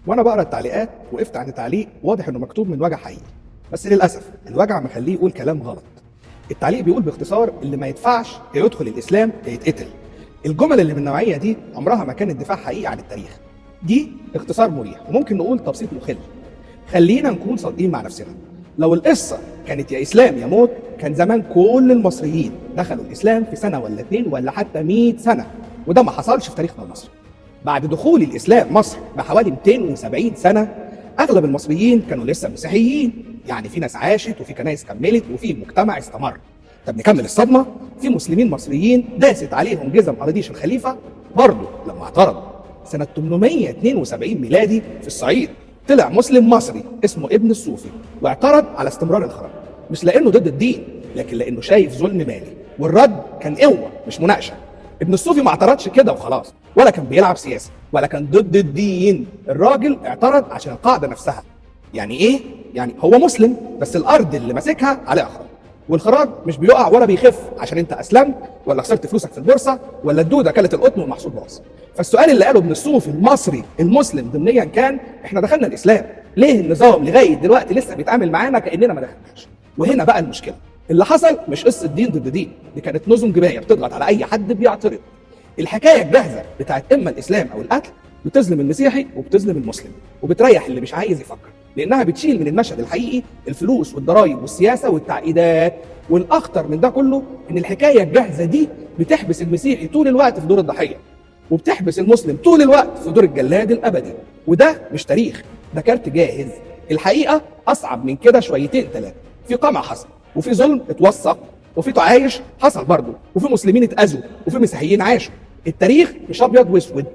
وانا بقرا التعليقات وقفت عند تعليق واضح انه مكتوب من وجع حقيقي، بس للاسف الوجع مخليه يقول كلام غلط. التعليق بيقول باختصار اللي ما يدفعش يا يدخل الاسلام يا يتقتل. الجمل اللي من النوعيه دي عمرها ما كانت دفاع حقيقي عن التاريخ. دي اختصار مريح وممكن نقول تبسيط مخل. خلينا نكون صادقين مع نفسنا، لو القصه كانت يا اسلام يا موت كان زمان كل المصريين دخلوا الاسلام في سنه ولا اتنين ولا حتى 100 سنه، وده ما حصلش في تاريخنا المصري. بعد دخول الاسلام مصر بحوالي 270 سنه اغلب المصريين كانوا لسه مسيحيين، يعني في ناس عاشت وفي كنايس كملت وفي مجتمع استمر. طب نكمل الصدمه، في مسلمين مصريين داست عليهم جزم اراضيش الخليفه برضه لما اعترضوا. سنه 872 ميلادي في الصعيد طلع مسلم مصري اسمه ابن الصوفي واعترض على استمرار الخراب، مش لانه ضد الدين لكن لانه شايف ظلم مالي، والرد كان قوه مش مناقشه. ابن الصوفي ما اعترضش كده وخلاص، ولا كان بيلعب سياسه ولا كان ضد الدين، الراجل اعترض عشان القاعده نفسها. يعني ايه؟ يعني هو مسلم بس الارض اللي ماسكها عليها خراب، والخراج مش بيقع ولا بيخف عشان انت اسلمت ولا خسرت فلوسك في البورصه ولا الدوده اكلت القطن والمحصول باظ. فالسؤال اللي قاله ابن الصوفي المصري المسلم ضمنيا كان احنا دخلنا الاسلام، ليه النظام لغايه دلوقتي لسه بيتعامل معانا كاننا ما دخلناش؟ وهنا بقى المشكله، اللي حصل مش قصه دين ضد دين، دي كانت نظم جبايه بتضغط على اي حد بيعترض. الحكايه الجاهزه بتاعت اما الاسلام او القتل بتظلم المسيحي وبتظلم المسلم وبتريح اللي مش عايز يفكر، لانها بتشيل من المشهد الحقيقي الفلوس والضرايب والسياسه والتعقيدات. والاخطر من ده كله ان الحكايه الجاهزه دي بتحبس المسيحي طول الوقت في دور الضحيه، وبتحبس المسلم طول الوقت في دور الجلاد الابدي. وده مش تاريخ، ده كارت جاهز. الحقيقه اصعب من كده شويتين ثلاثه، في قمع حصل وفي ظلم اتوثق وفي تعايش حصل برضه وفي مسلمين اتاذوا وفي مسيحيين عاشوا. التاريخ مش ابيض واسود،